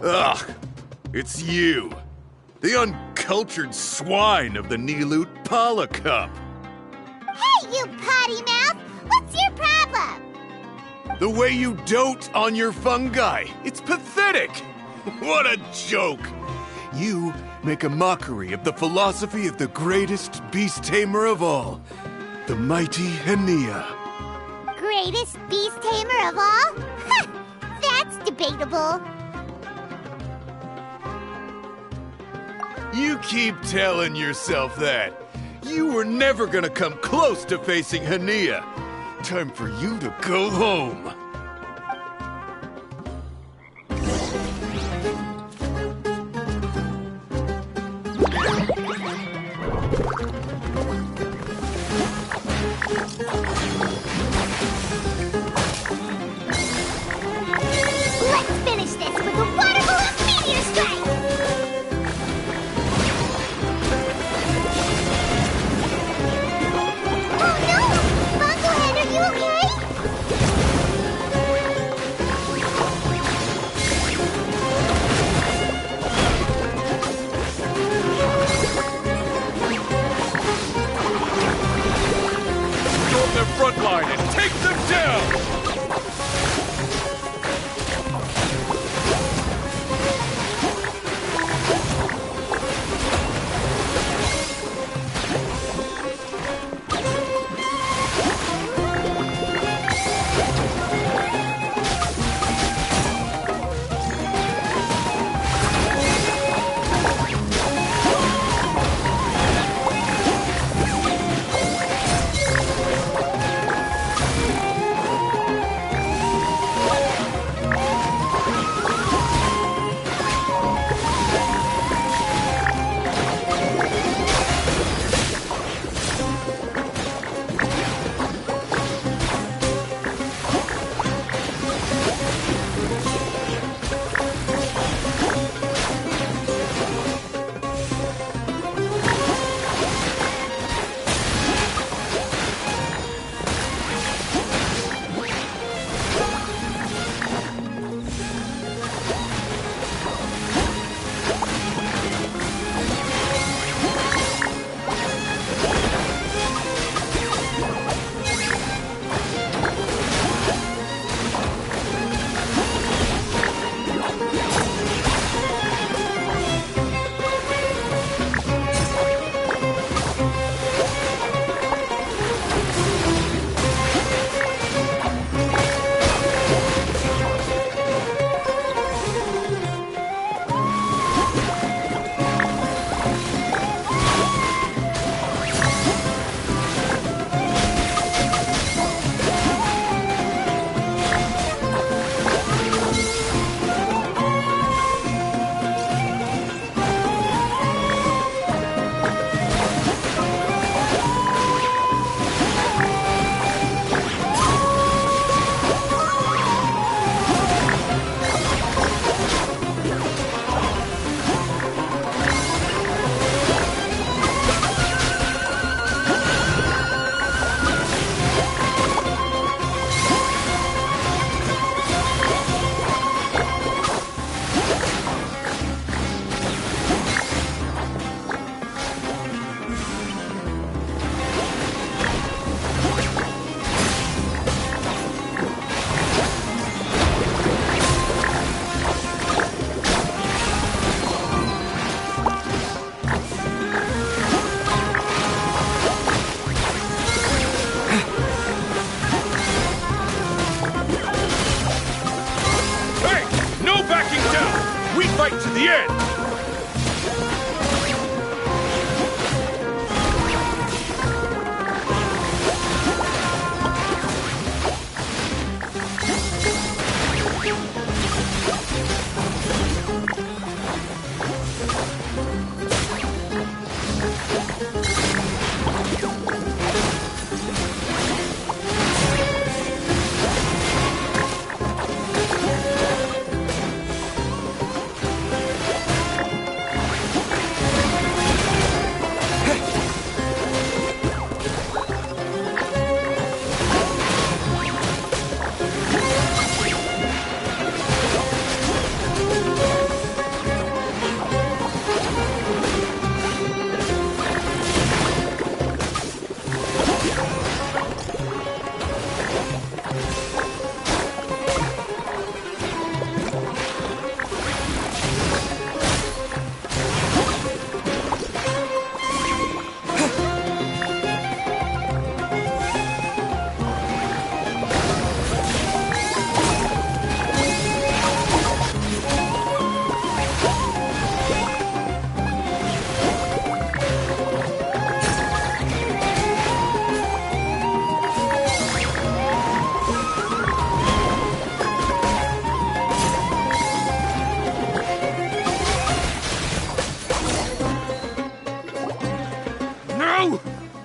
Ugh, it's you. The uncultured swine of the Nilut Pala Cup. Hey, you potty mouth! What's your problem? The way you dote on your fungi. It's pathetic. What a joke. You make a mockery of the philosophy of the greatest beast tamer of all, the mighty Hania. Greatest beast tamer of all? Ha! That's debatable. You keep telling yourself that. You were never gonna come close to facing Hania. Time for you to go home. Let's finish this with a water balloon meteor strike! Oh no! Bunglehead, are you okay? fight to the end!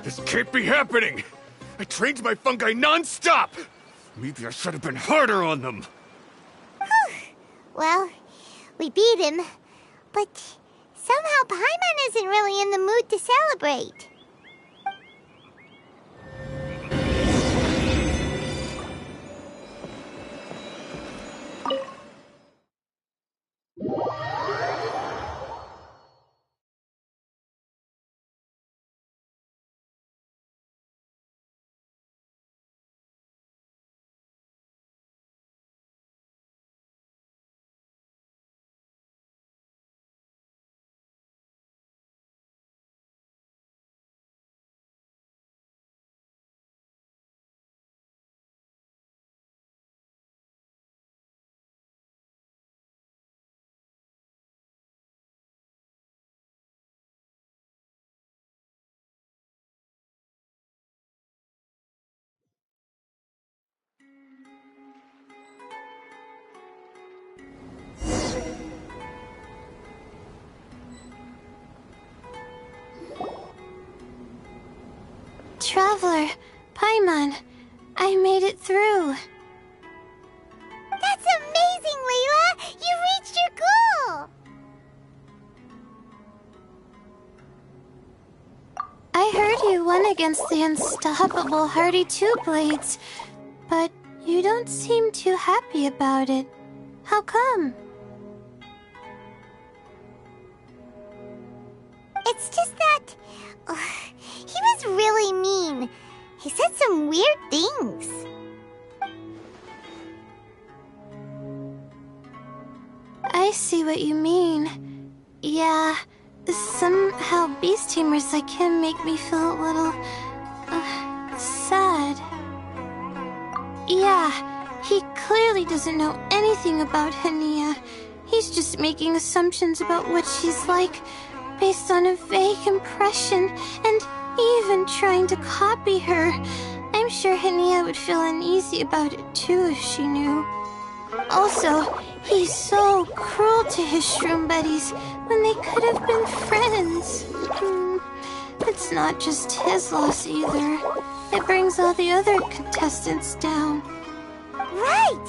This can't be happening! I trained my fungi non-stop! Maybe I should have been harder on them! Well, we beat him, but somehow Paimon isn't really in the mood to celebrate. Traveler, Paimon, I made it through. That's amazing, Layla! You reached your goal! I heard you won against the unstoppable Hardy Two Blades, but you don't seem too happy about it. How come? It's just that... he was really mean. He said some weird things. I see what you mean. Yeah, somehow beast tamers like him make me feel a little... sad. Yeah, he clearly doesn't know anything about Hania. He's just making assumptions about what she's like, based on a vague impression, and even trying to copy her. I'm sure Hania would feel uneasy about it too if she knew. Also, he's so cruel to his shroom buddies when they could have been friends. It's not just his loss either. It brings all the other contestants down. Right!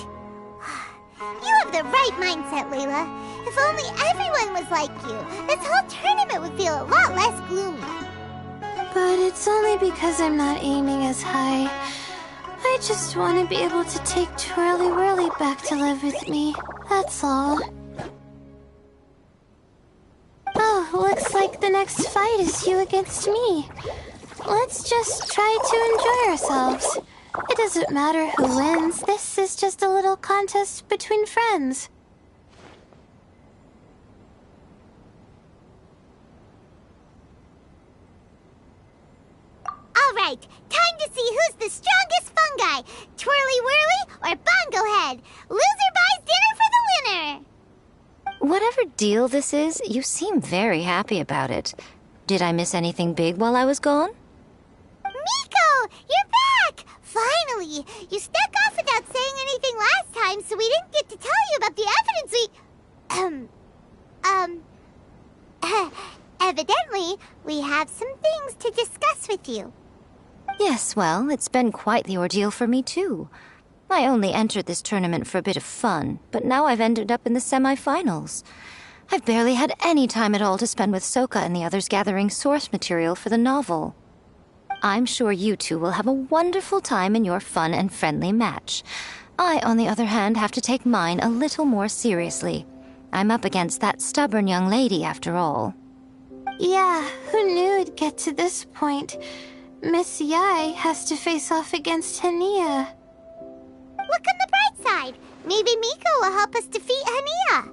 You have the right mindset, Layla. If only everyone was like you, this whole tournament would feel a lot less gloomy. But it's only because I'm not aiming as high. I just want to be able to take Twirly Whirly back to live with me. That's all. Oh, looks like the next fight is you against me. Let's just try to enjoy ourselves. It doesn't matter who wins. This is just a little contest between friends. All right, time to see who's the strongest fungi, Twirly Whirly or Bongo Head. Loser buys dinner for the winner. Whatever deal this is, you seem very happy about it. Did I miss anything big while I was gone? Miko! You're back! Finally! You snuck off without saying anything last time, so we didn't get to tell you about the evidence evidently, we have some things to discuss with you. Yes, well, it's been quite the ordeal for me, too. I only entered this tournament for a bit of fun, but now I've ended up in the semi-finals. I've barely had any time at all to spend with Soka and the others gathering source material for the novel. I'm sure you two will have a wonderful time in your fun and friendly match. I, on the other hand, have to take mine a little more seriously. I'm up against that stubborn young lady, after all. Yeah, who knew it'd get to this point? Miss Yai has to face off against Hania. Look on the bright side. Maybe Miko will help us defeat Hania.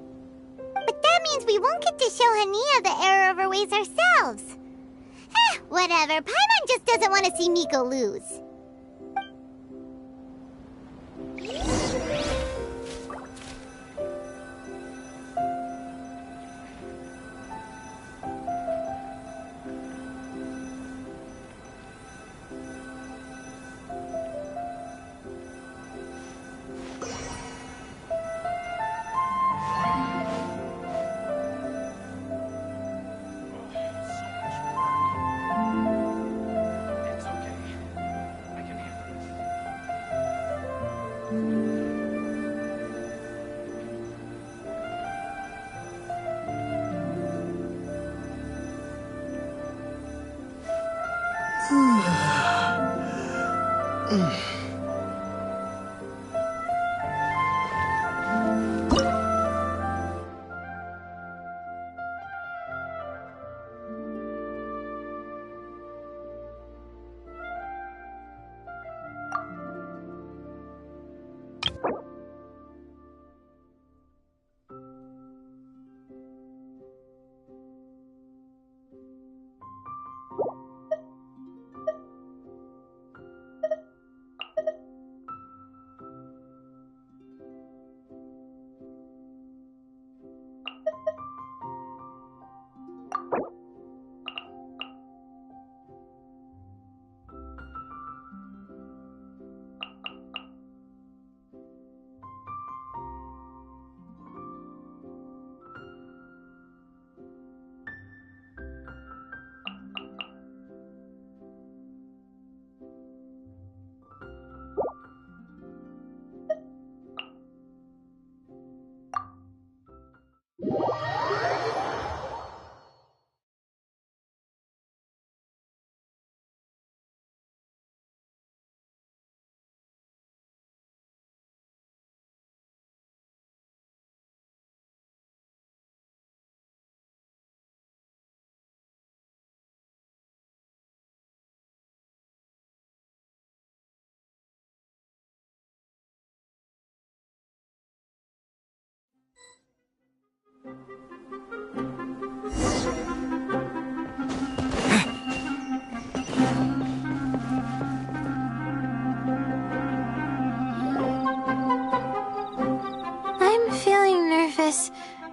But that means we won't get to show Hania the error of her ways ourselves. Whatever. Paimon just doesn't want to see Miko lose.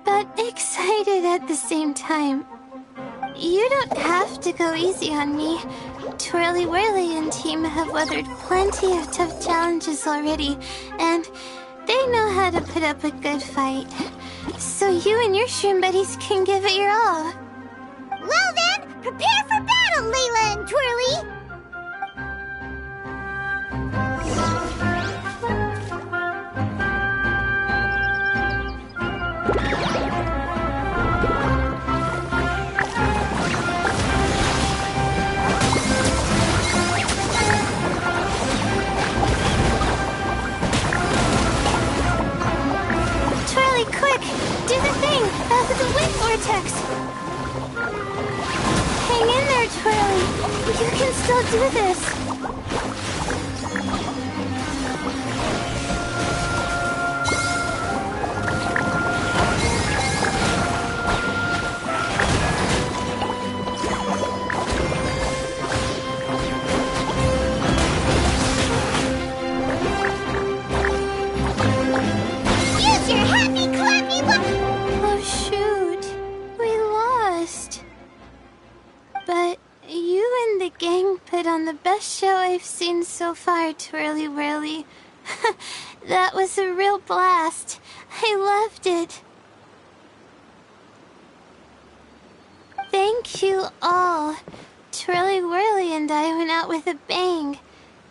But excited at the same time. You don't have to go easy on me. Twirly Whirly and team have weathered plenty of tough challenges already, and they know how to put up a good fight. So you and your shroom buddies can give it your all. Well then, prepare for battle, Layla and Twirly! Quick! Do the thing! The wind vortex! Hang in there, Twirly! You can still do this! gang put on the best show I've seen so far, Twirly Whirly. That was a real blast. I loved it. Thank you all. Twirly Whirly and I went out with a bang.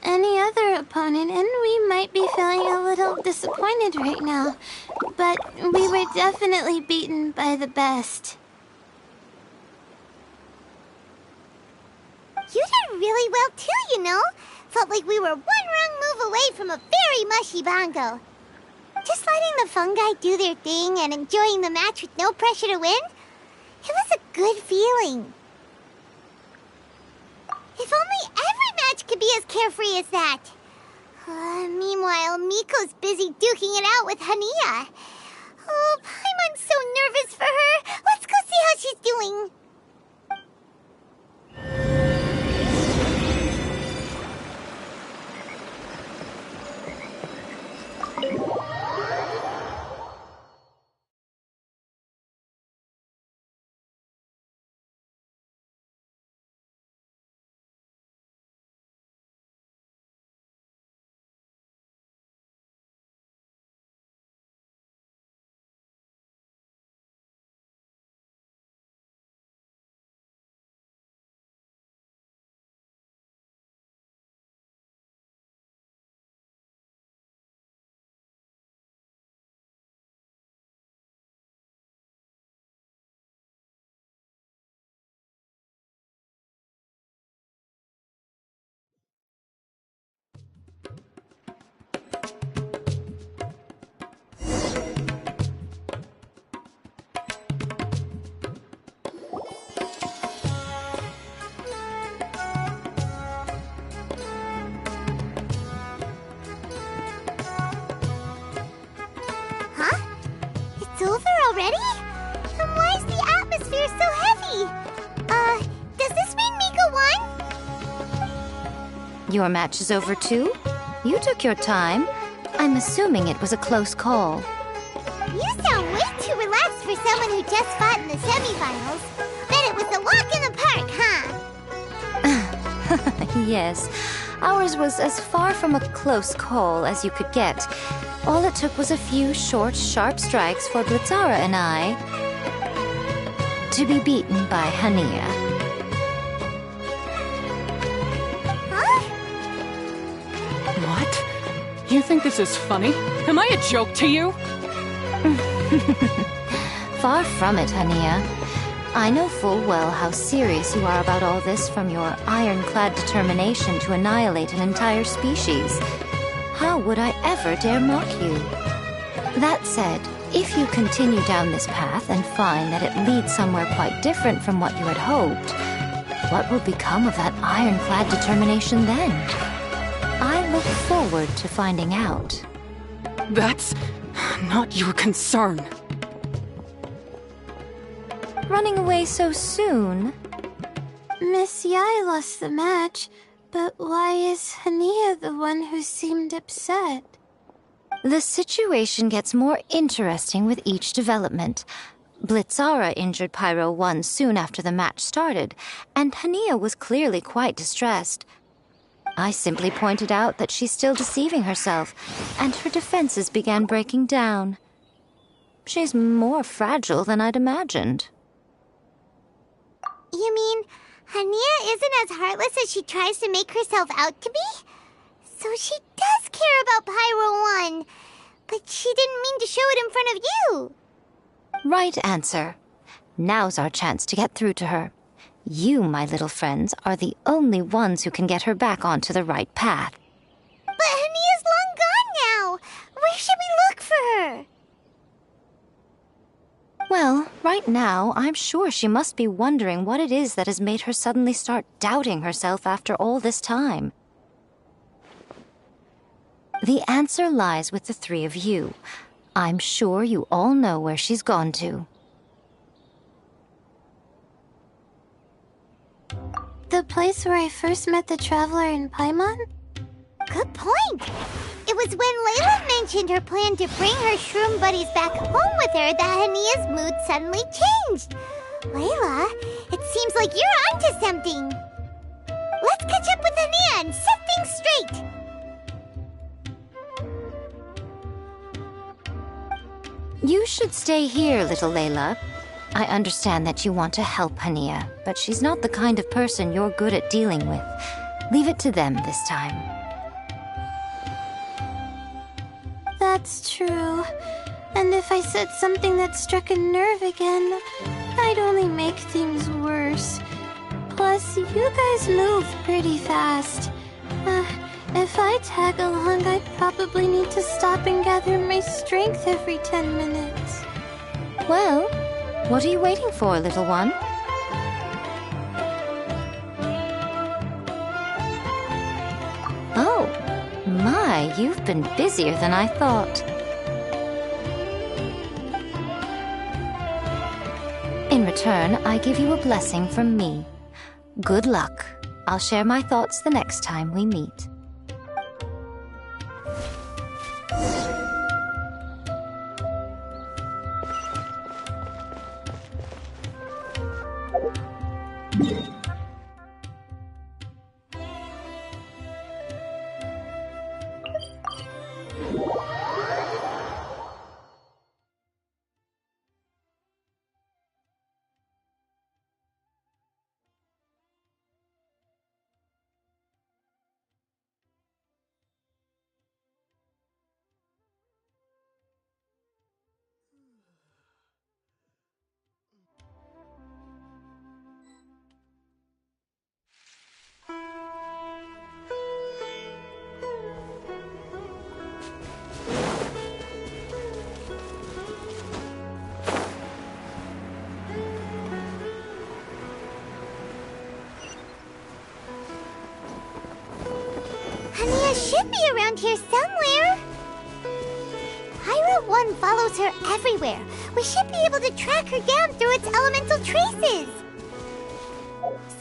Any other opponent, and we might be feeling a little disappointed right now, but we were definitely beaten by the best. You did really well too, you know. Felt like we were one wrong move away from a very mushy bongo. Just letting the fungi do their thing and enjoying the match with no pressure to win, it was a good feeling. If only every match could be as carefree as that. Meanwhile, Miko's busy duking it out with Hania. Oh, Paimon's so nervous for her. Let's go see how she's doing. It's over already? Then why is the atmosphere so heavy? Does this mean Miko won? Your match is over too? You took your time. I'm assuming it was a close call. You sound way too relaxed for someone who just fought in the semifinals. Bet it was a walk in the park, huh? Yes, ours was as far from a close call as you could get. All it took was a few short, sharp strikes for Blitzara and I to be beaten by Hania. Huh? What? You think this is funny? Am I a joke to you? Far from it, Hania. I know full well how serious you are about all this, from your ironclad determination to annihilate an entire species. How would I ever dare mock you? That said, if you continue down this path and find that it leads somewhere quite different from what you had hoped, what will become of that ironclad determination then? I look forward to finding out. That's not your concern. Running away so soon? Miss Yai lost the match, but why is Hania the one who seemed upset? The situation gets more interesting with each development. Blitzara injured Pyro 1 soon after the match started, and Hania was clearly quite distressed. I simply pointed out that she's still deceiving herself, and her defenses began breaking down. She's more fragile than I'd imagined. You mean Hania isn't as heartless as she tries to make herself out to be? So she does care about Pyro 1, but she didn't mean to show it in front of you. Right answer. Now's our chance to get through to her. You, my little friends, are the only ones who can get her back onto the right path. But Hania's long gone now. Where should we look for her? Well, right now, I'm sure she must be wondering what it is that has made her suddenly start doubting herself after all this time. The answer lies with the three of you. I'm sure you all know where she's gone to. The place where I first met the Traveler in Paimon? Good point. It was when Layla mentioned her plan to bring her shroom buddies back home with her that Hania's mood suddenly changed. Layla, it seems like you're onto something. Let's catch up with Hania and set things straight! You should stay here, little Layla. I understand that you want to help Hania, but she's not the kind of person you're good at dealing with. Leave it to them this time. That's true. And if I said something that struck a nerve again, I'd only make things worse. Plus, you guys move pretty fast. If I tag along, I'd probably need to stop and gather my strength every 10 minutes. Well, what are you waiting for, little one? Oh, my, you've been busier than I thought. In return, I give you a blessing from me. Good luck. I'll share my thoughts the next time we meet. Hania should be around here somewhere. Pyro 1 follows her everywhere. We should be able to track her down through its elemental traces.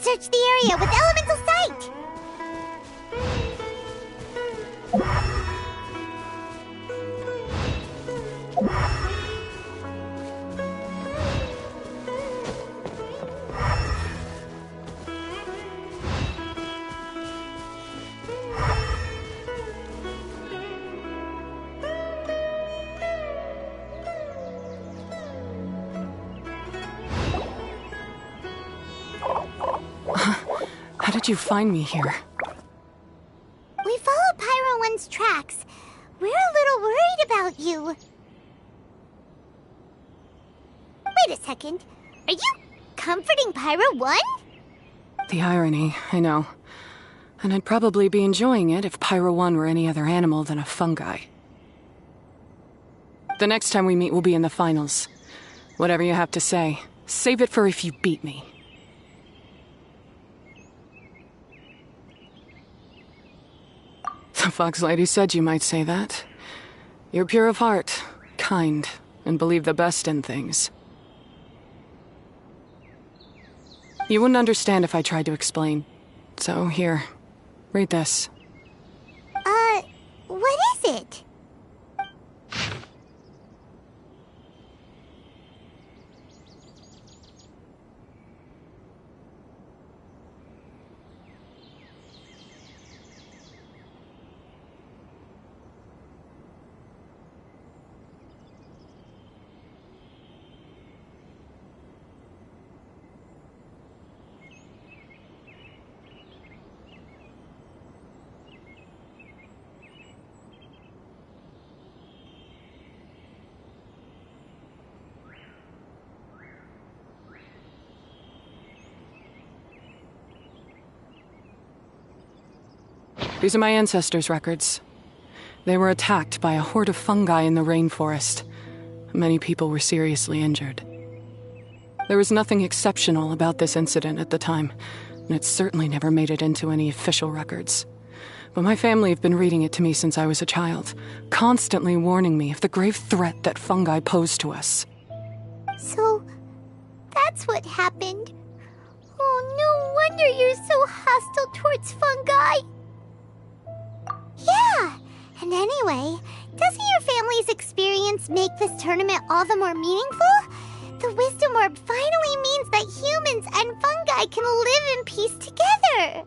Search the area with elemental sight. How did you find me here? We followed Pyro 1's tracks. We're a little worried about you. Wait a second. Are you comforting Pyro 1? The irony, I know. And I'd probably be enjoying it if Pyro 1 were any other animal than a fungi. The next time we meet will be in the finals. Whatever you have to say, save it for if you beat me. The Fox Lady said you might say that. You're pure of heart, kind, and believe the best in things. You wouldn't understand if I tried to explain. So here, read this. What is it? These are my ancestors' records. They were attacked by a horde of fungi in the rainforest. Many people were seriously injured. There was nothing exceptional about this incident at the time, and it certainly never made it into any official records. But my family have been reading it to me since I was a child, constantly warning me of the grave threat that fungi pose to us. So, that's what happened. Oh, no wonder you're so hostile towards fungi. Yeah, and anyway, doesn't your family's experience make this tournament all the more meaningful? The Wisdom Orb finally means that humans and fungi can live in peace together.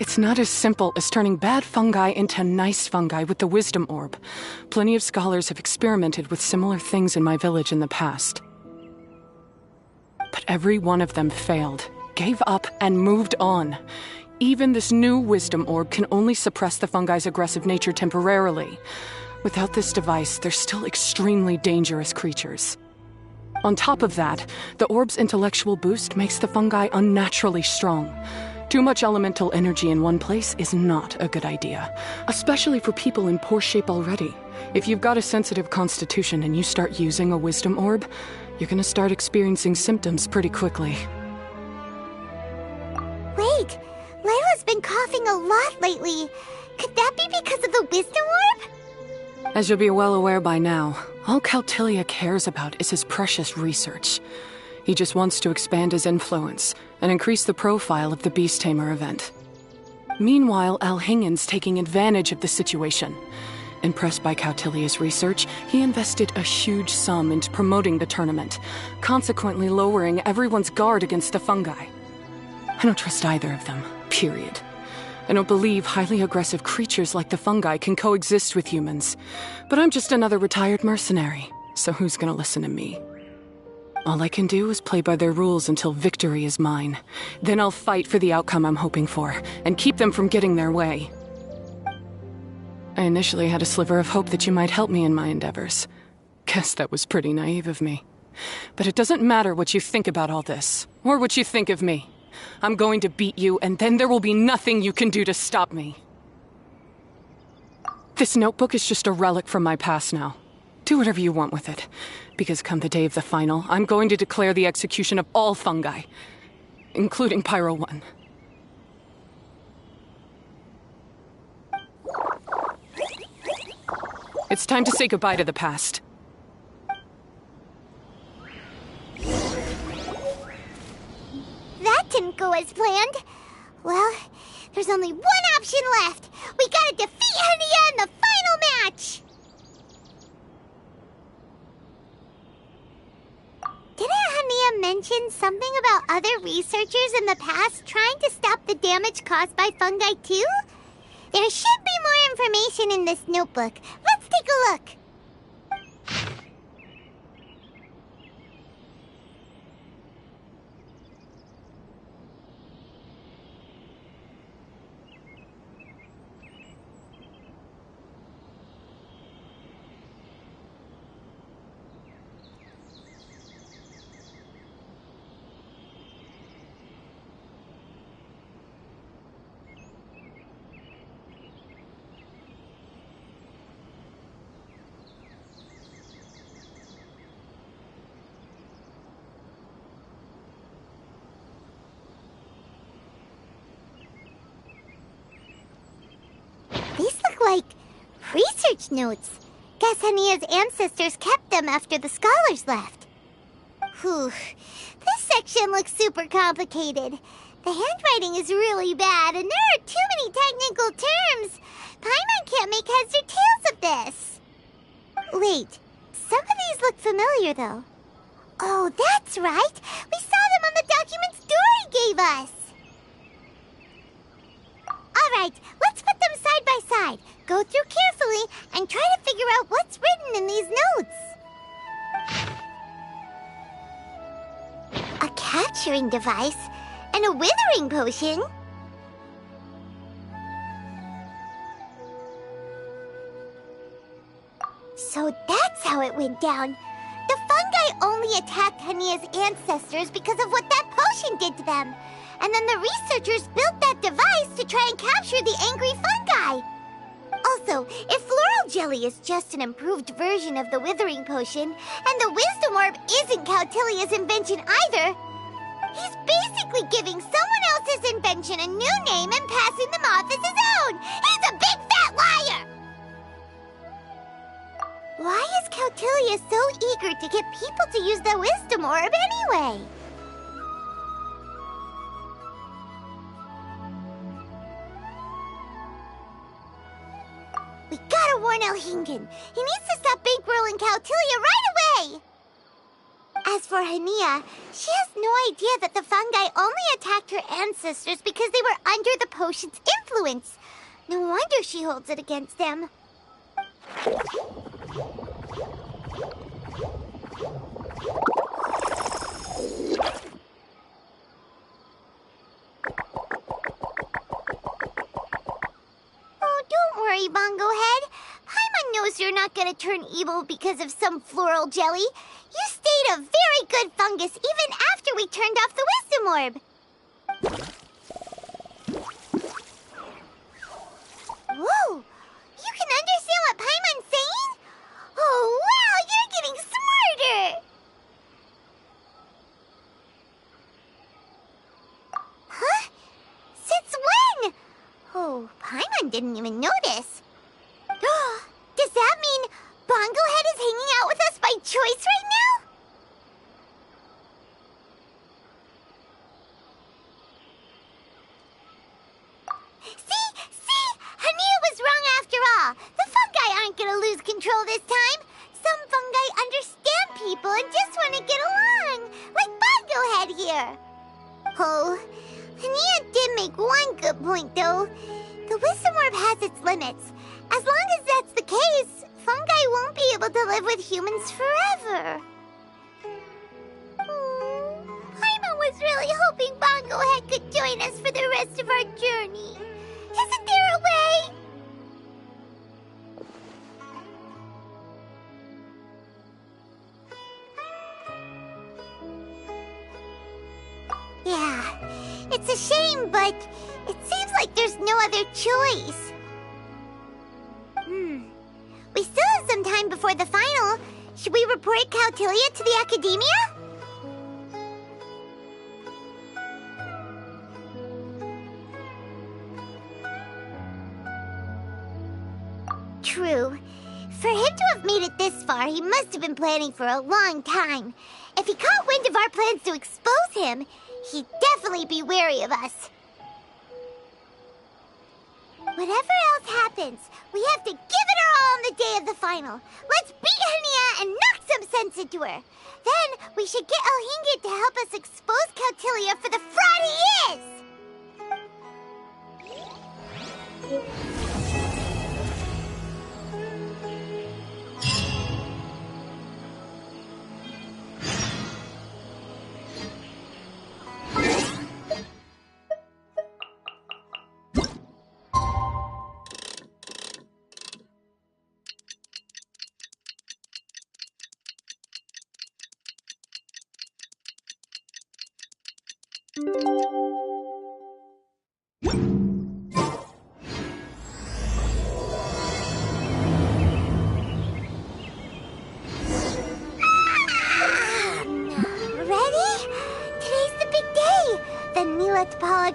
It's not as simple as turning bad fungi into nice fungi with the wisdom orb. Plenty of scholars have experimented with similar things in my village in the past. But every one of them failed, gave up, and moved on. Even this new wisdom orb can only suppress the fungi's aggressive nature temporarily. Without this device, they're still extremely dangerous creatures. On top of that, the orb's intellectual boost makes the fungi unnaturally strong. Too much elemental energy in one place is not a good idea, especially for people in poor shape already. If you've got a sensitive constitution and you start using a wisdom orb, you're gonna start experiencing symptoms pretty quickly. Wait, Layla's been coughing a lot lately. Could that be because of the wisdom orb? As you'll be well aware by now, all Caltilia cares about is his precious research. He just wants to expand his influence and increase the profile of the Beast Tamer event. Meanwhile, Alhingen's taking advantage of the situation. Impressed by Cautilia's research, he invested a huge sum into promoting the tournament, consequently lowering everyone's guard against the fungi. I don't trust either of them, period. I don't believe highly aggressive creatures like the fungi can coexist with humans. But I'm just another retired mercenary, so who's gonna listen to me? All I can do is play by their rules until victory is mine. Then I'll fight for the outcome I'm hoping for, and keep them from getting their way. I initially had a sliver of hope that you might help me in my endeavors. Guess that was pretty naive of me. But it doesn't matter what you think about all this, or what you think of me. I'm going to beat you, and then there will be nothing you can do to stop me. This notebook is just a relic from my past now. Do whatever you want with it, because come the day of the final, I'm going to declare the execution of all fungi, including Pyro 1. It's time to say goodbye to the past. That didn't go as planned. Well, there's only one option left. We gotta defeat Hania in the final match! Didn't Hania mention something about other researchers in the past trying to stop the damage caused by fungi too? There should be more information in this notebook. Let's take a look. These look like research notes. Guess Hania's ancestors kept them after the scholars left. Whew. This section looks super complicated. The handwriting is really bad, and there are too many technical terms. Paimon can't make heads or tails of this. Wait, some of these look familiar, though. Oh, that's right. We saw them on the documents Dory gave us. All right, let's put them side by side, go through carefully, and try to figure out what's written in these notes. A capturing device and a withering potion. So that's how it went down. The fungi only attacked Hania's ancestors because of what that potion did to them. And then the researchers built that device to try and capture the angry fungi. Also, if floral jelly is just an improved version of the withering potion, and the wisdom orb isn't Cautilia's invention either, he's basically giving someone else's invention a new name and passing them off as his own. He's a big fat liar! Why is Cautilia so eager to get people to use the wisdom orb anyway? We gotta warn Alhingen. He needs to stop bankrolling Cautilia right away! As for Hania, she has no idea that the fungi only attacked her ancestors because they were under the potion's influence. No wonder she holds it against them. Oh, don't worry, Bongo Head. Paimon knows you're not gonna turn evil because of some floral jelly. You stayed a very good fungus even after we turned off the wisdom orb. Whoa! You can understand what Paimon's saying? Oh, wow! You're getting smarter! Huh? Since when? Oh, Paimon didn't even notice. Does that mean Bongo Head is hanging out with us by choice right now? See? Hania was wrong after all. The fungi aren't gonna lose control this time. Some fungi understand people and just want to get along, like Bongo Head here. Oh, Hania did make one good point, though. The wisdom orb has its limits. As long as that's the case, fungi won't be able to live with humans forever. Paimon was really hoping Bongo Head could join us for the rest of our journey. Isn't there a way? Yeah, it's a shame, but it seems like there's no other choice. We still have some time before the final. Should we report Cautilia to the Academia? True. For him to have made it this far, he must have been planning for a long time. If he caught wind of our plans to expose him, he'd definitely be wary of us. Whatever else happens, we have to give it our all on the day of the final. Let's beat Hania and knock some sense into her. Then we should get Elhingid to help us expose Cautilia for the fraud he is!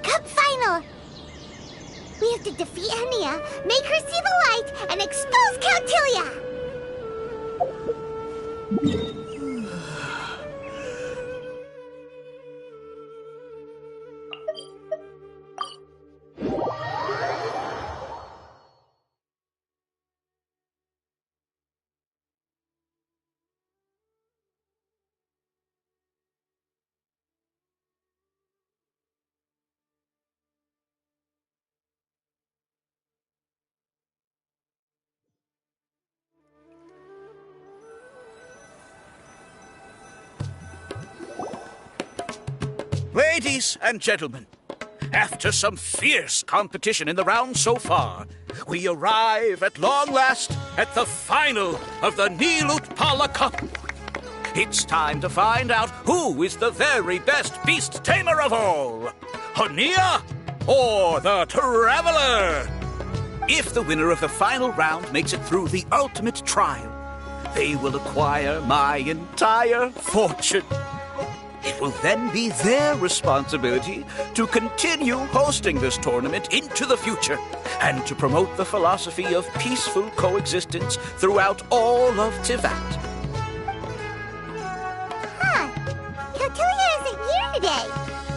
Cup final! We have to defeat Hania, make her see the light, and expose Cautilia! Ladies and gentlemen, after some fierce competition in the round so far, we arrive at long last at the final of the Nilutpala Cup. It's time to find out who is the very best beast tamer of all, Hania or the Traveler. If the winner of the final round makes it through the ultimate trial, they will acquire my entire fortune. It will then be their responsibility to continue hosting this tournament into the future and to promote the philosophy of peaceful coexistence throughout all of Tivat. Huh. Cautilia isn't here today.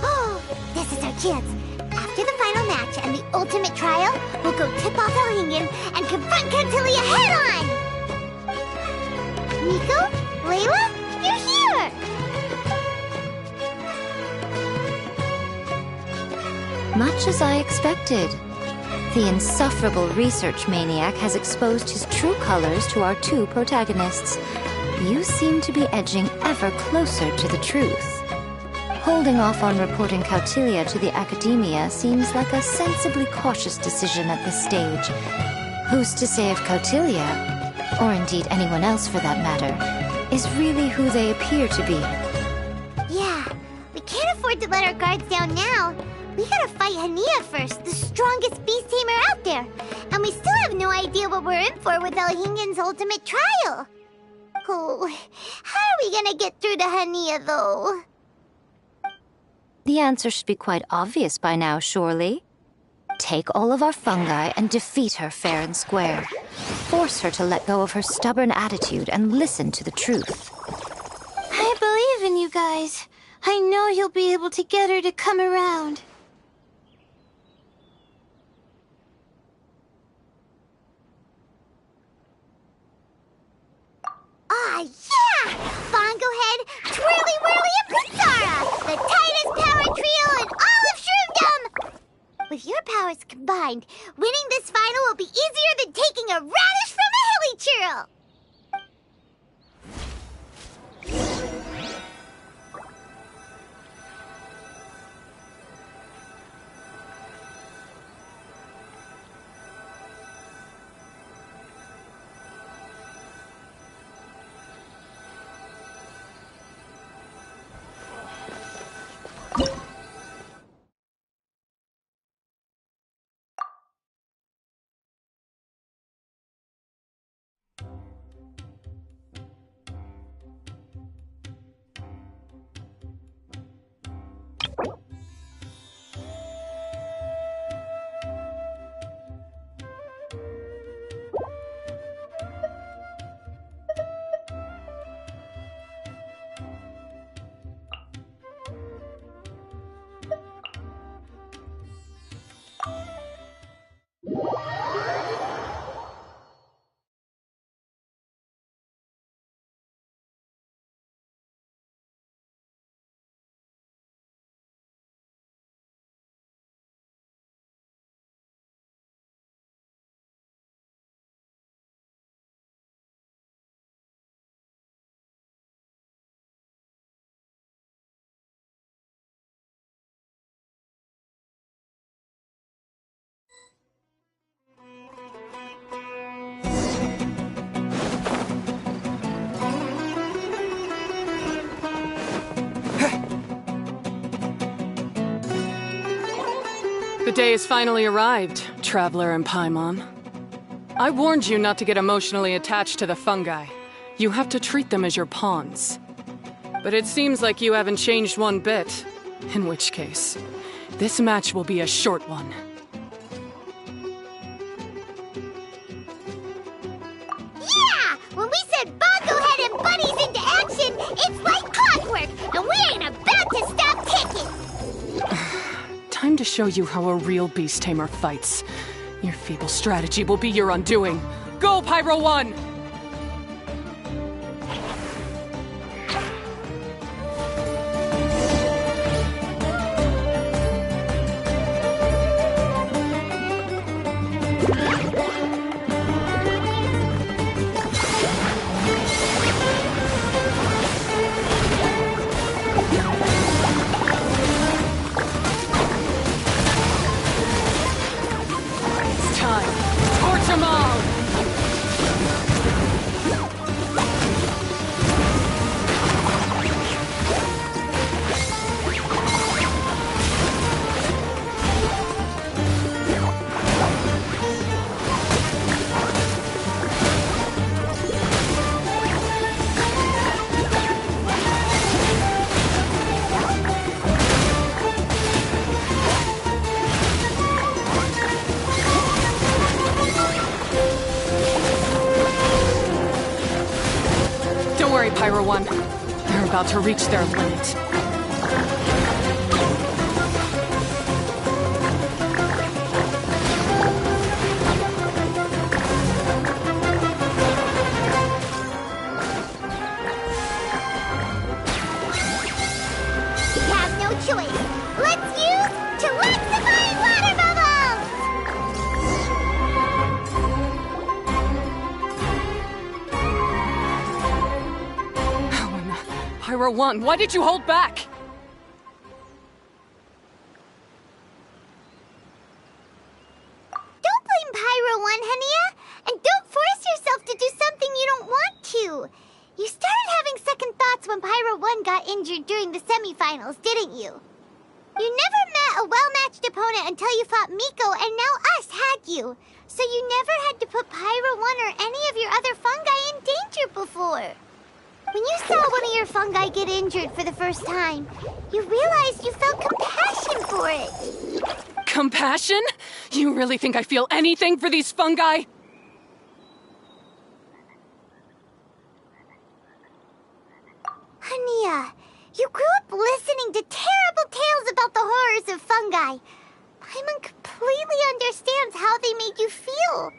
Oh, this is our chance. After the final match and the ultimate trial, we'll go tip off Elhingid and confront Cautilia head-on! Nico? Layla? You're here! Much as I expected. The insufferable research maniac has exposed his true colors to our two protagonists. You seem to be edging ever closer to the truth. Holding off on reporting Cautilia to the Academia seems like a sensibly cautious decision at this stage. Who's to say if Cautilia, or indeed anyone else for that matter, is really who they appear to be? Yeah, we can't afford to let our guards down now. We gotta fight Hania first, the strongest beast tamer out there. And we still have no idea what we're in for without Hingen's ultimate trial. Oh, how are we gonna get through to Hania, though? The answer should be quite obvious by now, surely. Take all of our fungi and defeat her fair and square. Force her to let go of her stubborn attitude and listen to the truth. I believe in you guys. I know you'll be able to get her to come around. Ah, yeah! Bongo Head, Twirly Whirly, and Pizarra! The tightest power trio in all of Shroomdom! With your powers combined, winning this final will be easier than taking a radish from a hilly churl! The day has finally arrived, Traveler and Paimon. I warned you not to get emotionally attached to the fungi. You have to treat them as your pawns. But it seems like you haven't changed one bit. In which case, this match will be a short one. Yeah! When we send Bongo Head and buddies into action, it's like clockwork, and we ain't about to stop kicking! Time to show you how a real beast tamer fights. Your feeble strategy will be your undoing. Go, Pyro 1! Pyro 1. They're about to reach their limit. We have no choice. Let's use Chillaxifying Pyro 1, why did you hold back? Don't blame Pyro 1, Hania! And don't force yourself to do something you don't want to! You started having second thoughts when Pyro 1 got injured during the semifinals, didn't you? You never met a well-matched opponent until you fought Miko, and now us had you. So you never had to put Pyro 1 or any of your other fungi in danger before. When you saw one of your fungi get injured for the first time, you realized you felt compassion for it. Compassion? You really think I feel anything for these fungi? Hania, you grew up listening to terrible tales about the horrors of fungi. Paimon completely understands how they made you feel.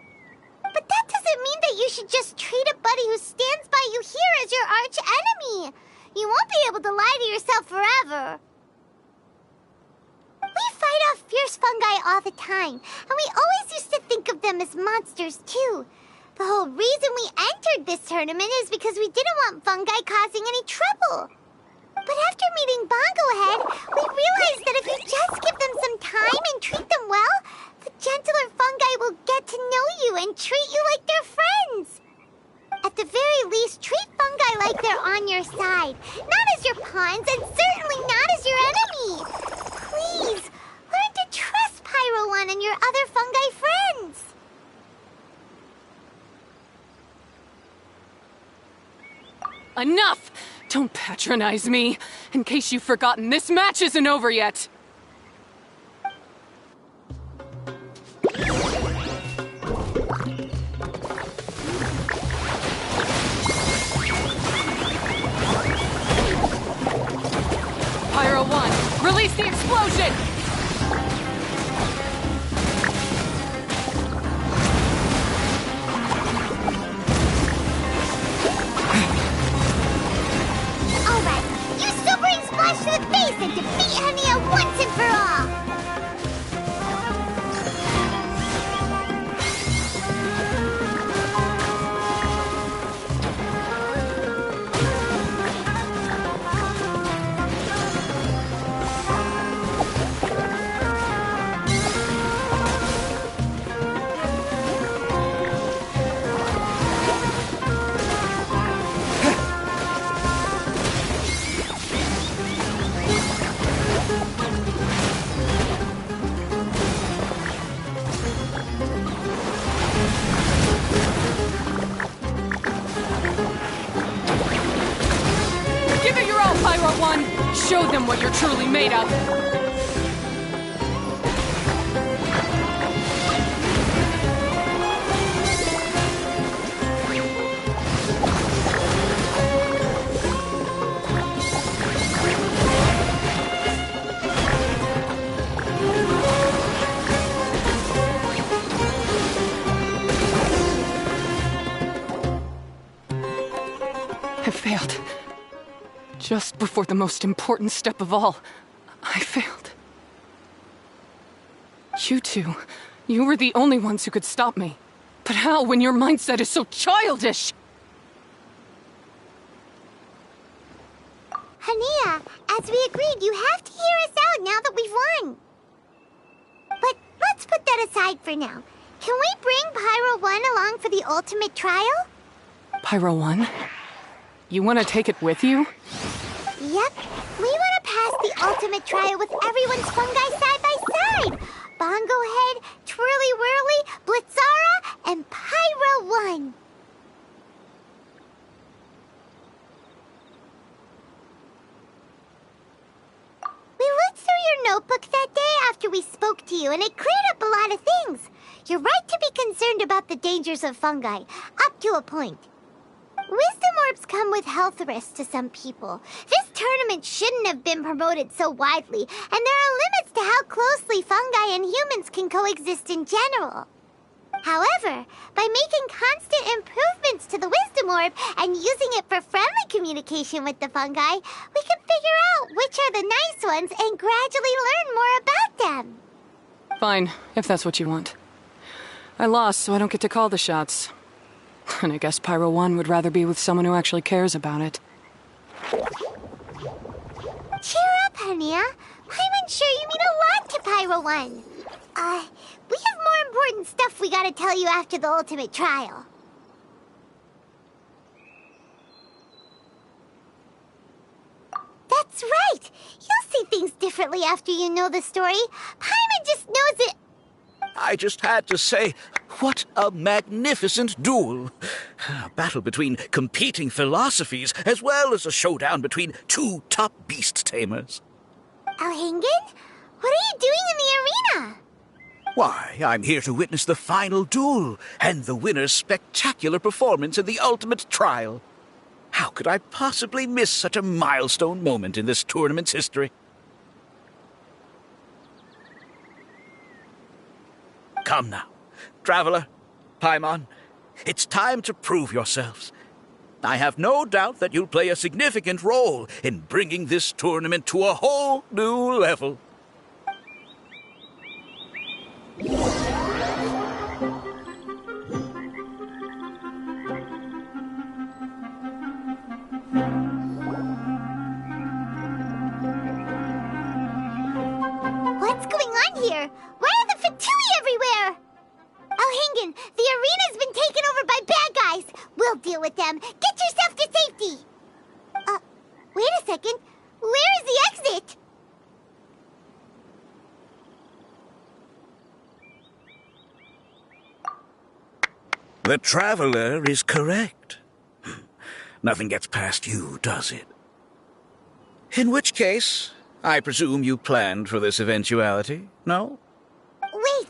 But that doesn't mean that you should just treat a buddy who stands by you here as your arch enemy. You won't be able to lie to yourself forever. We fight off fierce fungi all the time, and we always used to think of them as monsters too. The whole reason we entered this tournament is because we didn't want fungi causing any trouble. But after meeting Bongo Head, we realized that if you just give them some time and treat them well, the gentler fungi will get to know you and treat you like they're friends. At the very least, treat fungi like they're on your side, not as your pawns and certainly not as your enemy. Please, learn to trust Pyro 1 and your other fungi friends. Enough! Don't patronize me. In case you've forgotten, this match isn't over yet. Pyro 1, release the explosion! Splash to the face and defeat Hania once and for all! Pyro 1, show them what you're truly made of. I failed. Just before the most important step of all, I failed. You two, you were the only ones who could stop me. But how when your mindset is so childish? Hania, as we agreed, you have to hear us out now that we've won. But let's put that aside for now. Can we bring Pyro 1 along for the ultimate trial? Pyro 1? You want to take it with you? Yep. We want to pass the ultimate trial with everyone's fungi side by side. Bongo Head, Twirly Whirly, Blitzara, and Pyro 1. We looked through your notebook that day after we spoke to you, and it cleared up a lot of things. You're right to be concerned about the dangers of fungi, up to a point. Wisdom orbs come with health risks to some people. This tournament shouldn't have been promoted so widely, and there are limits to how closely fungi and humans can coexist in general. However, by making constant improvements to the Wisdom Orb and using it for friendly communication with the fungi, we can figure out which are the nice ones and gradually learn more about them. Fine, if that's what you want. I lost, so I don't get to call the shots. And I guess Pyro 1 would rather be with someone who actually cares about it. Hania. I'm unsure you mean a lot to Pyro 1. We have more important stuff we gotta tell you after the ultimate trial. That's right! You'll see things differently after you know the story. Paimon just knows it. I just had to say, what a magnificent duel. A battle between competing philosophies, as well as a showdown between two top beast tamers. Alhingen? What are you doing in the arena? Why, I'm here to witness the final duel and the winner's spectacular performance in the ultimate trial. How could I possibly miss such a milestone moment in this tournament's history? Come now, Traveler, Paimon, it's time to prove yourselves. I have no doubt that you'll play a significant role in bringing this tournament to a whole new level. What's going on here? Why are the Fatui everywhere? Alhingen, the arena's been taken over by bad guys. We'll deal with them. Get yourself to safety. Wait a second. Where is the exit? The Traveler is correct. Nothing gets past you, does it? In which case, I presume you planned for this eventuality, no? Wait,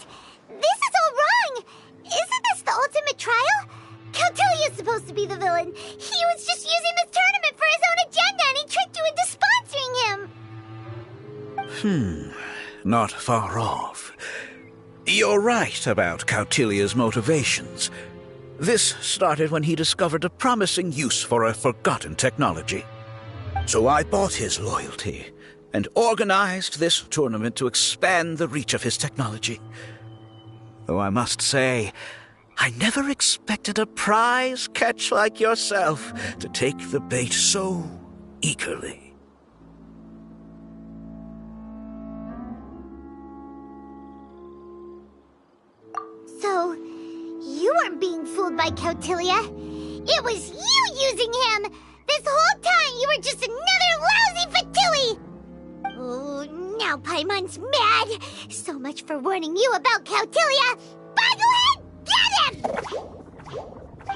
this is all wrong. Isn't this the ultimate trial? Cautilia's supposed to be the villain. He was just using this tournament for his own agenda and he tricked you into sponsoring him. Not far off. You're right about Cautilia's motivations. This started when he discovered a promising use for a forgotten technology. So I bought his loyalty and organized this tournament to expand the reach of his technology. Though I must say, I never expected a prize catch like yourself to take the bait so eagerly. So, you weren't being fooled by Cautilia. It was you using him! This whole time you were just another lousy Fatui! Oh, now Paimon's mad! So much for warning you about Cautilia! Bogglehead, get him!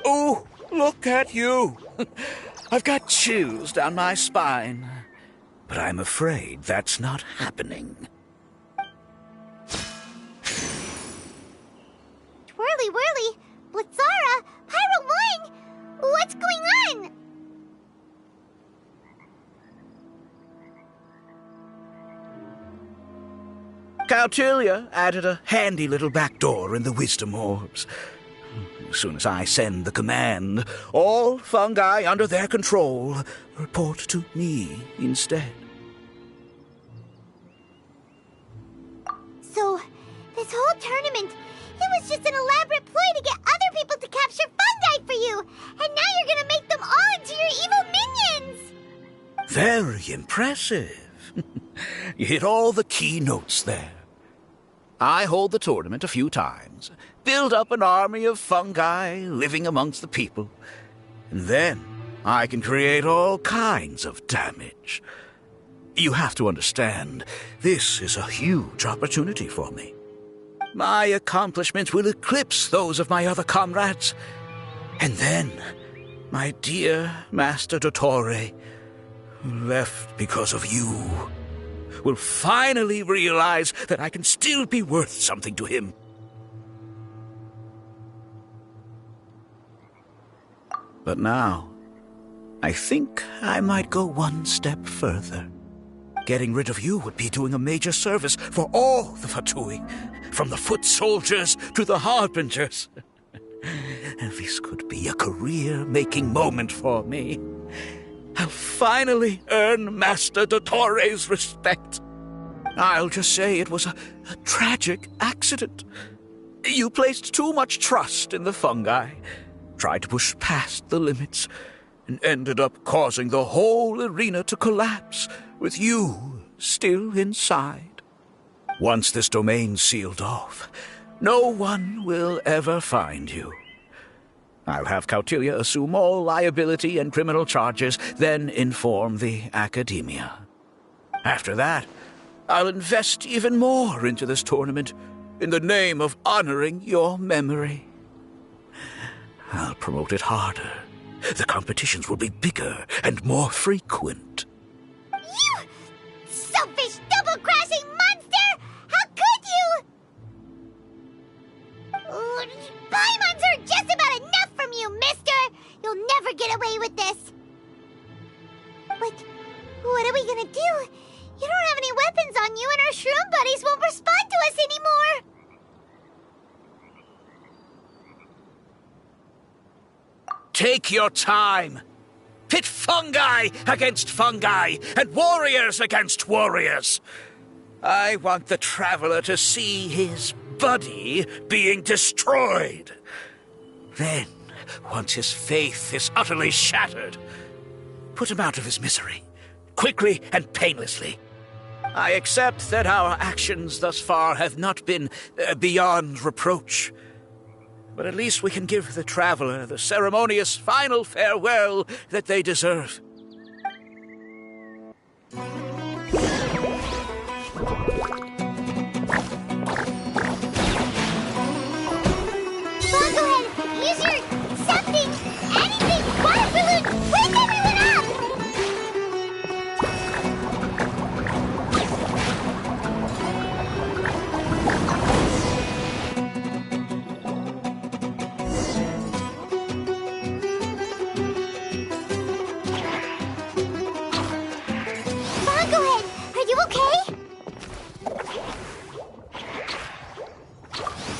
Oh, look at you! I've got chills down my spine. But I'm afraid that's not happening. Twirly whirly, Blitzara, Pyro 1! What's going on? Cautilia added a handy little back door in the wisdom orbs. As soon as I send the command, all fungi under their control report to me instead. So, this whole tournament, it was just an elaborate ploy to get other people to capture fungi for you! And now you're gonna make them all into your evil minions! Very impressive. You hit all the key notes there. I hold the tournament a few times, build up an army of fungi living amongst the people, and then I can create all kinds of damage. You have to understand, this is a huge opportunity for me. My accomplishments will eclipse those of my other comrades. And then, my dear Master Dottore, who left because of you, will finally realize that I can still be worth something to him. But now, I think I might go one step further. Getting rid of you would be doing a major service for all the Fatui, from the foot soldiers to the harbingers. This could be a career-making moment for me. I'll finally earn Master Dottore's respect. I'll just say it was a tragic accident. You placed too much trust in the fungi, tried to push past the limits, and ended up causing the whole arena to collapse, with you still inside. Once this domain's sealed off, no one will ever find you. I'll have Cautilia assume all liability and criminal charges, then inform the Academia. After that, I'll invest even more into this tournament in the name of honoring your memory. I'll promote it harder. The competitions will be bigger and more frequent. You selfish, double-crashing monster! How could you? Paimons are just about enough from you, mister! You'll never get away with this. But what are we gonna do? You don't have any weapons on you, and our shroom buddies won't respond to us anymore! Take your time. Pit fungi against fungi, and warriors against warriors. I want the Traveler to see his buddy being destroyed. Then, once his faith is utterly shattered, put him out of his misery, quickly and painlessly. I accept that our actions thus far have not been beyond reproach. But at least we can give the Traveler the ceremonious final farewell that they deserve. Use your something, anything, water balloon, wake everyone up! Bongohead, are you okay?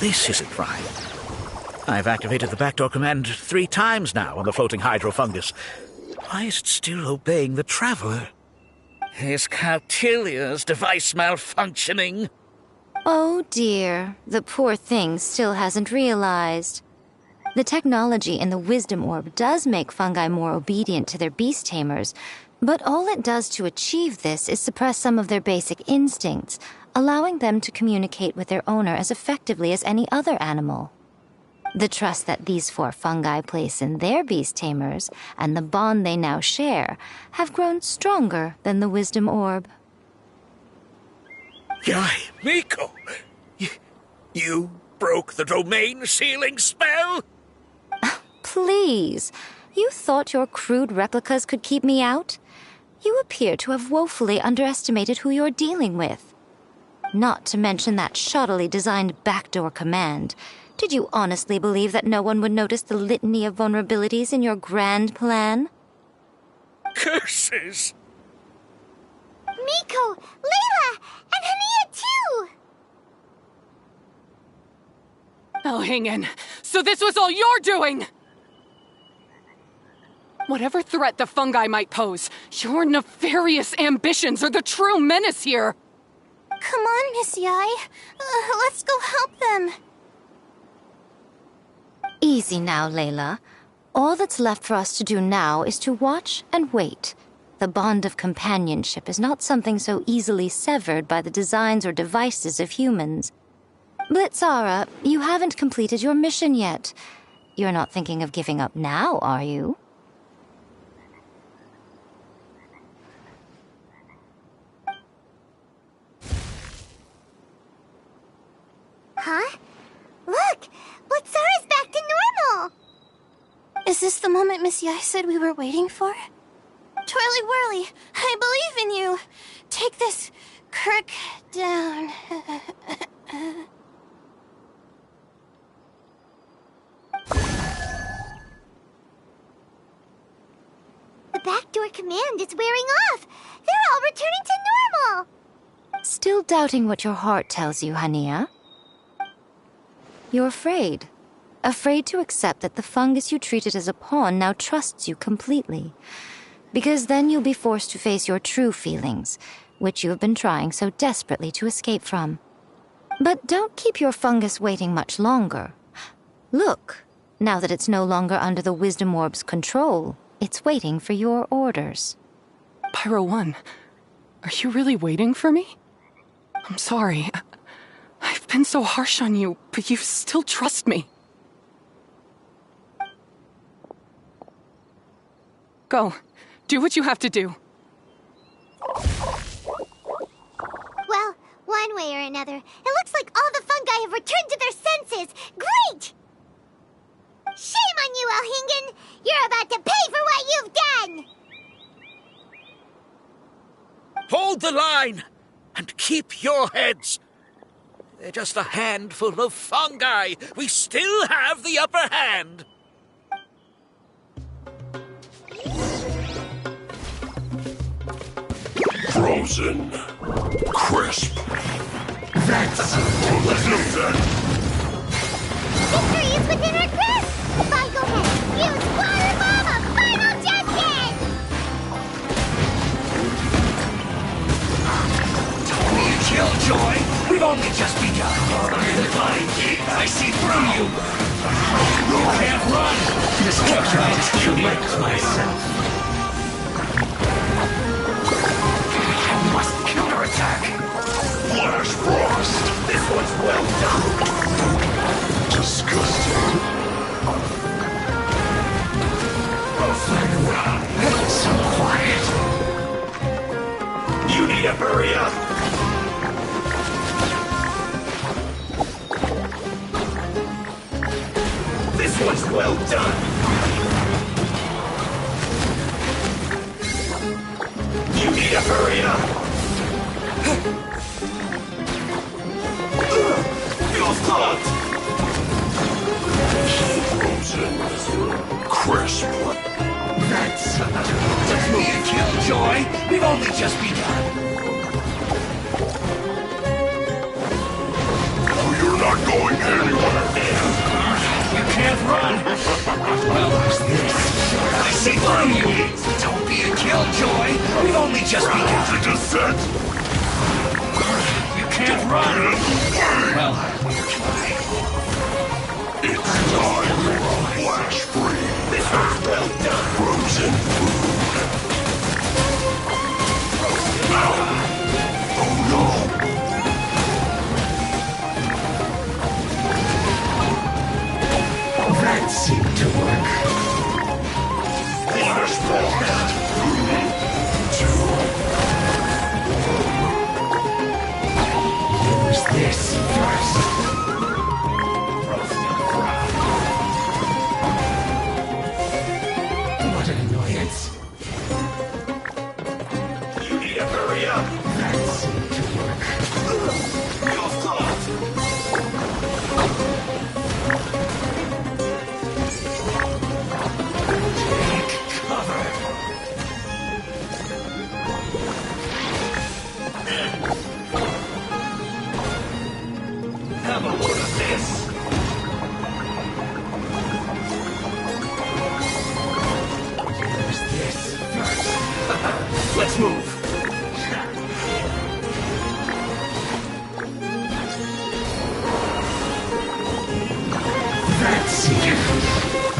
This isn't right. I've activated the backdoor command 3 times now on the floating hydrofungus. Why is it still obeying the Traveler? Is Cautilia's device malfunctioning? Oh dear, the poor thing still hasn't realized. The technology in the Wisdom Orb does make fungi more obedient to their beast tamers, but all it does to achieve this is suppress some of their basic instincts, allowing them to communicate with their owner as effectively as any other animal. The trust that these 4 fungi place in their beast tamers and the bond they now share have grown stronger than the Wisdom Orb. Yai, Miko! You broke the domain sealing spell? Please, you thought your crude replicas could keep me out? You appear to have woefully underestimated who you're dealing with. Not to mention that shoddily designed backdoor command. Did you honestly believe that no one would notice the litany of vulnerabilities in your grand plan? Curses! Miko, Layla, and Hania too! Oh, hang in. So this was all you're doing! Whatever threat the fungi might pose, your nefarious ambitions are the true menace here! Come on, Miss Yai. Let's go help them. Easy now, Layla. All that's left for us to do now is to watch and wait. The bond of companionship is not something so easily severed by the designs or devices of humans. Blitzara, you haven't completed your mission yet. You're not thinking of giving up now, are you? Huh? Look! Blitzara's back to normal! Is this the moment Miss Yai said we were waiting for? Twirly Whirly, I believe in you. Take this crook down. The backdoor command is wearing off! They're all returning to normal! Still doubting what your heart tells you, Hania? You're afraid. Afraid to accept that the fungus you treated as a pawn now trusts you completely. Because then you'll be forced to face your true feelings, which you have been trying so desperately to escape from. But don't keep your fungus waiting much longer. Look, now that it's no longer under the Wisdom Orb's control, it's waiting for your orders. Pyro 1, Are you really waiting for me? I'm sorry. I've been so harsh on you, but you still trust me. Go. Do what you have to do. Well, one way or another, it looks like all the fungi have returned to their senses. Great! Shame on you, Elhingen! You're about to pay for what you've done! Hold the line and keep your heads. They're just a handful of fungi. We still have the upper hand. Frozen. Crisp. That's... Let's do that. Victory is within our grasp! By go ahead, use Water Mama! Final Justin! Totally killjoy! We've only just begun. I see through you. You can't run. This killjoy is too late myself. I must counterattack. Flash Frost. This one's well done. Disgusting. So quiet. You need to hurry up. This one's well done. You need to hurry up. Feel thought. Frozen. Crisp. That's me a killjoy. We've only just begun. Oh, you're not going anywhere. You can't run. Well, who's this? I see through you. Don't be a killjoy. We've only just begun. To descent. You can't run. Well, we'll try. It's time. Flash free. This one's well done. Frozen food. Oh no. That seemed to work. Flash Frost. Use this first. What an annoyance. You need to hurry up. That seemed to work. Your thought. Take cover. Have a look at this. Use this first. Let's move. That's it.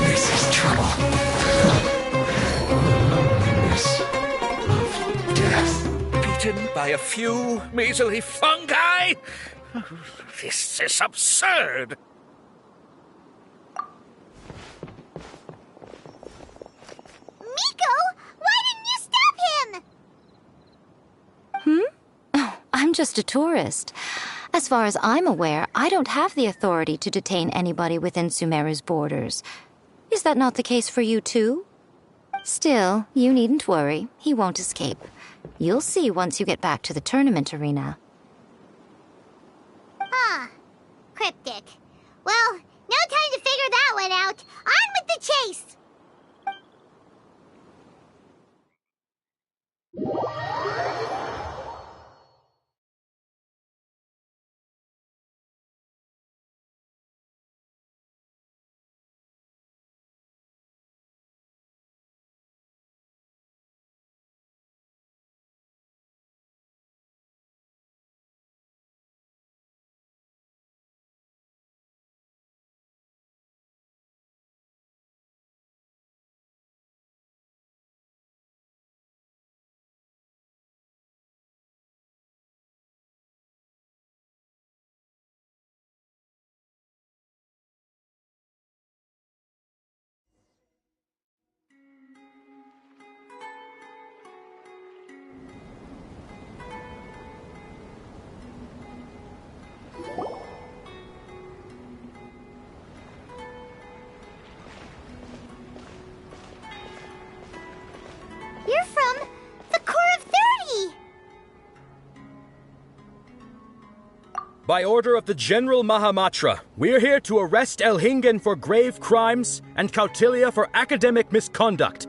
This is trouble. Loneliness of death. Beaten by a few measly fungi? This is absurd. Miko, why didn't you stop him? Oh, I'm just a tourist. As far as I'm aware, I don't have the authority to detain anybody within Sumeru's borders. Is that not the case for you too? Still, you needn't worry. He won't escape. You'll see once you get back to the tournament arena. Ah, cryptic. Well, no time to figure that one out. On with the chase! By order of the General Mahamatra, we're here to arrest Elhingen for grave crimes and Kautilya for academic misconduct.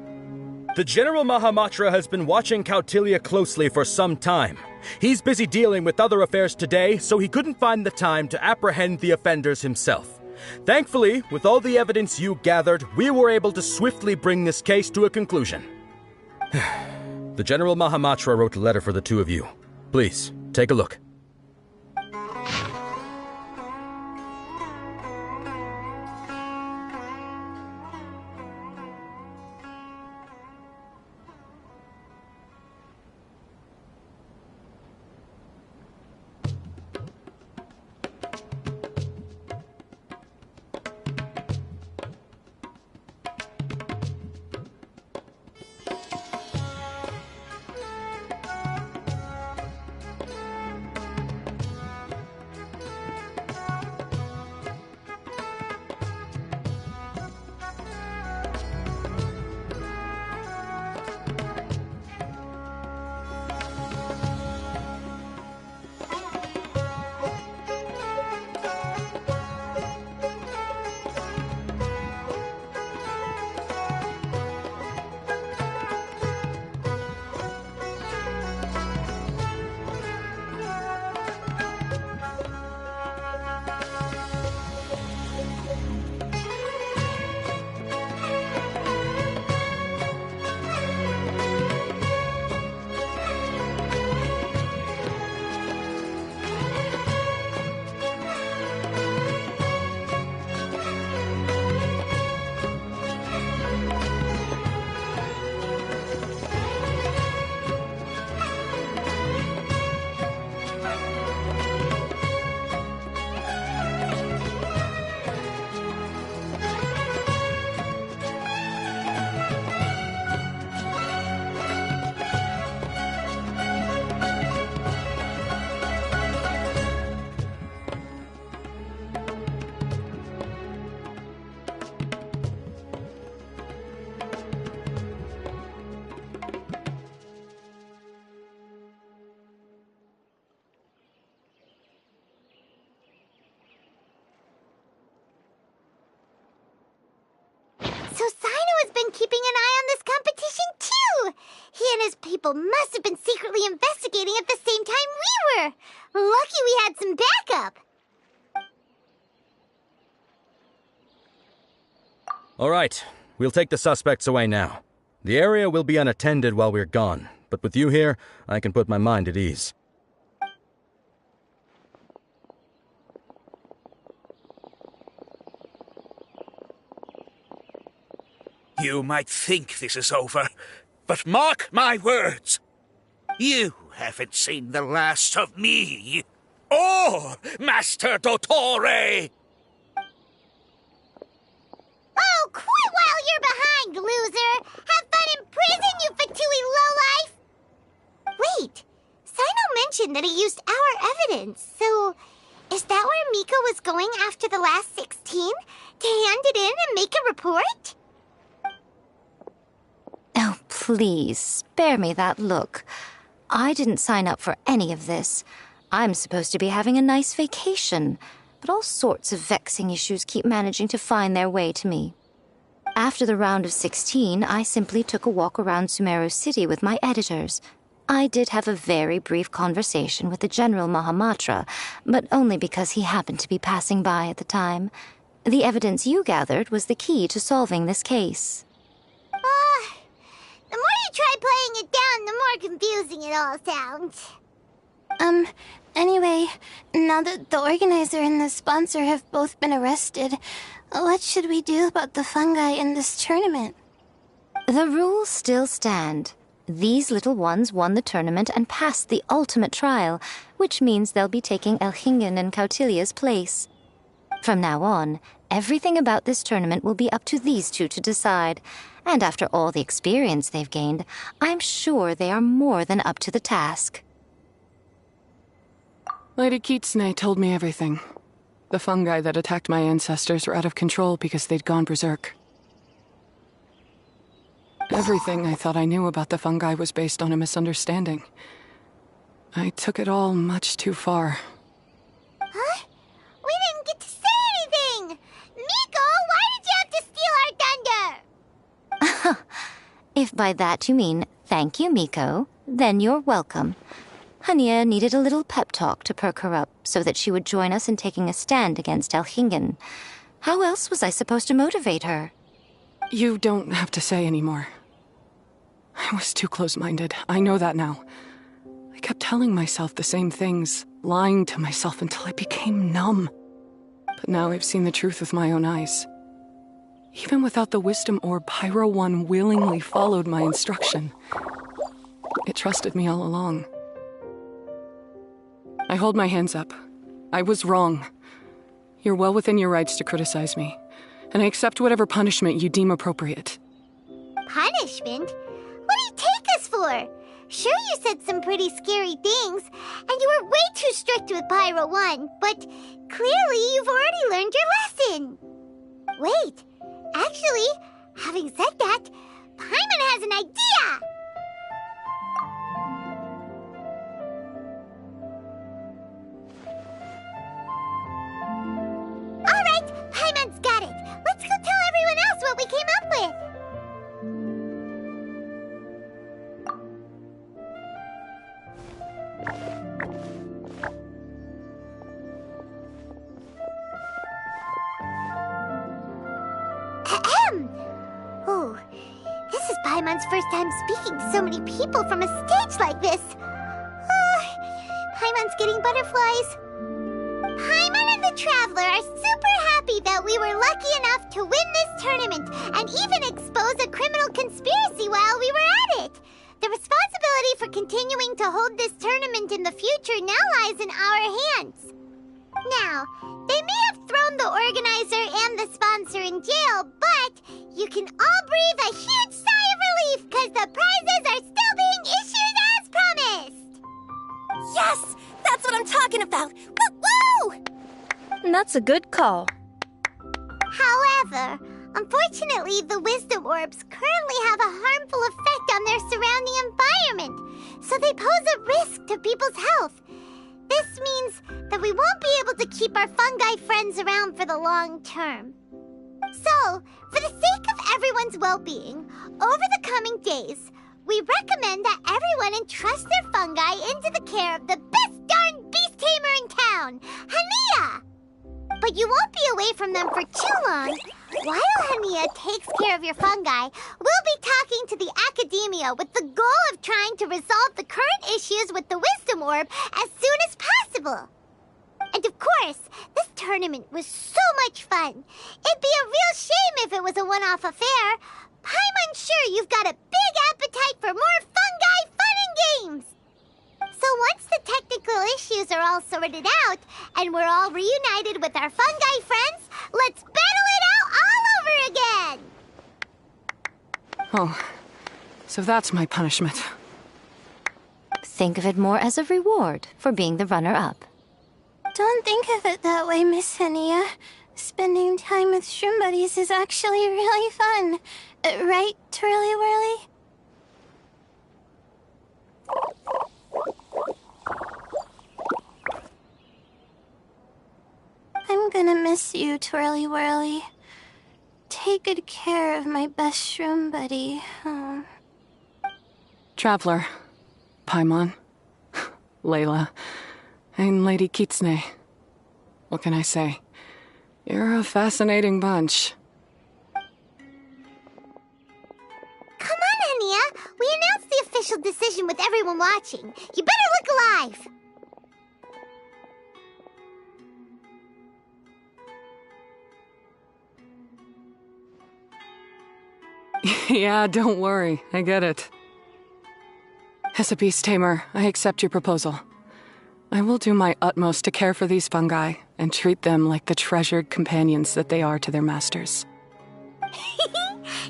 The General Mahamatra has been watching Kautilya closely for some time. He's busy dealing with other affairs today, so he couldn't find the time to apprehend the offenders himself. Thankfully, with all the evidence you gathered, we were able to swiftly bring this case to a conclusion. The General Mahamatra wrote a letter for the two of you. Please, take a look. So Sino has been keeping an eye on this competition too! He and his people must have been secretly investigating at the same time we were! Lucky we had some backup! All right, we'll take the suspects away now. The area will be unattended while we're gone, but with you here, I can put my mind at ease. You might think this is over, but mark my words. You haven't seen the last of me, or Master Dottore! Oh, quit while you're behind, loser! Have fun in prison, you Fatui lowlife! Wait, Sino mentioned that he used our evidence, so is that where Miko was going after the last 16? To hand it in and make a report? Oh, please, spare me that look. I didn't sign up for any of this. I'm supposed to be having a nice vacation, but all sorts of vexing issues keep managing to find their way to me. After the round of 16, I simply took a walk around Sumeru City with my editors. I did have a very brief conversation with the General Mahamatra, but only because he happened to be passing by at the time. The evidence you gathered was the key to solving this case. The more you try playing it down, the more confusing it all sounds. Anyway, now that the organizer and the sponsor have both been arrested, what should we do about the fungi in this tournament? The rules still stand. These little ones won the tournament and passed the ultimate trial, which means they'll be taking Elhingen and Kautilya's place. From now on, everything about this tournament will be up to these two to decide. And after all the experience they've gained, I'm sure they are more than up to the task. Lady Kitsune told me everything. The fungi that attacked my ancestors were out of control because they'd gone berserk. Everything I thought I knew about the fungi was based on a misunderstanding. I took it all much too far. If by that you mean thank you, Miko, then you're welcome. Hania needed a little pep talk to perk her up so that she would join us in taking a stand against Elhingen. How else was I supposed to motivate her? You don't have to say anymore. I was too close-minded. I know that now. I kept telling myself the same things, lying to myself until I became numb. But now I've seen the truth with my own eyes. Even without the wisdom orb, Pyro 1 willingly followed my instruction. It trusted me all along. I hold my hands up. I was wrong. You're well within your rights to criticize me, and I accept whatever punishment you deem appropriate. Punishment? What do you take us for? Sure, you said some pretty scary things, and you were way too strict with Pyro 1, but clearly you've already learned your lesson. Wait, actually, having said that, Paimon has an idea! Alright, Paimon's got it. Let's go tell everyone else what we came up with. Ahem. Oh, this is Paimon's first time speaking to so many people from a stage like this. Paimon's getting butterflies. Paimon and the Traveler are super happy that we were lucky enough to win this tournament and even expose a criminal conspiracy while we were at it. The responsibility for continuing to hold this tournament in the future now lies in our hands. Now, they may have thrown the organizer and the sponsor in jail, but you can all breathe a huge sigh of relief because the prizes are still being issued as promised. Yes! That's what I'm talking about! Woo-woo! That's a good call. However, unfortunately, the wisdom orbs currently have a harmful effect on their surrounding environment, so they pose a risk to people's health. This means that we won't be able to keep our fungi friends around for the long term. So, for the sake of everyone's well-being, over the coming days, we recommend that everyone entrust their fungi into the care of the best darn beast tamer in town, Hania! But you won't be away from them for too long. While Hania takes care of your fungi, we'll be talking to the academia with the goal of trying to resolve the current issues with the wisdom orb as soon as possible. And of course, this tournament was so much fun. It'd be a real shame if it was a one-off affair. I'm unsure you've got a big appetite for more fungi fun and games. So once the technical issues are all sorted out, and we're all reunited with our fungi friends, let's battle it out all over again! Oh, so that's my punishment. Think of it more as a reward for being the runner-up. Don't think of it that way, Miss Hania. Spending time with shroom buddies is actually really fun. Right, Twirly Whirly? I'm gonna miss you, Twirly Whirly. Take good care of my best shroom buddy. Oh. Traveler, Paimon, Layla, and Lady Kitsune. What can I say? You're a fascinating bunch. Come on, Hania. We announced the official decision with everyone watching. You better look alive. Yeah, don't worry. I get it. As a beast tamer, I accept your proposal. I will do my utmost to care for these fungi and treat them like the treasured companions that they are to their masters.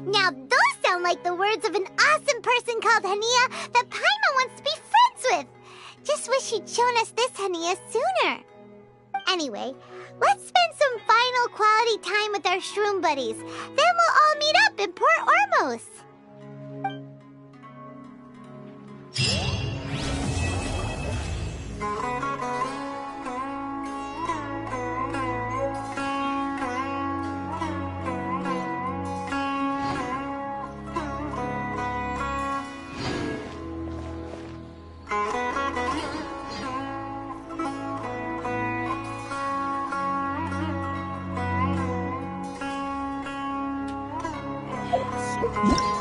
Now those sound like the words of an awesome person called Hania that Paimon wants to be friends with. Just wish she'd shown us this Hania sooner. Anyway, let's spend some final quality time with our shroom buddies. Then we'll all meet up in Port Ormos. Huh?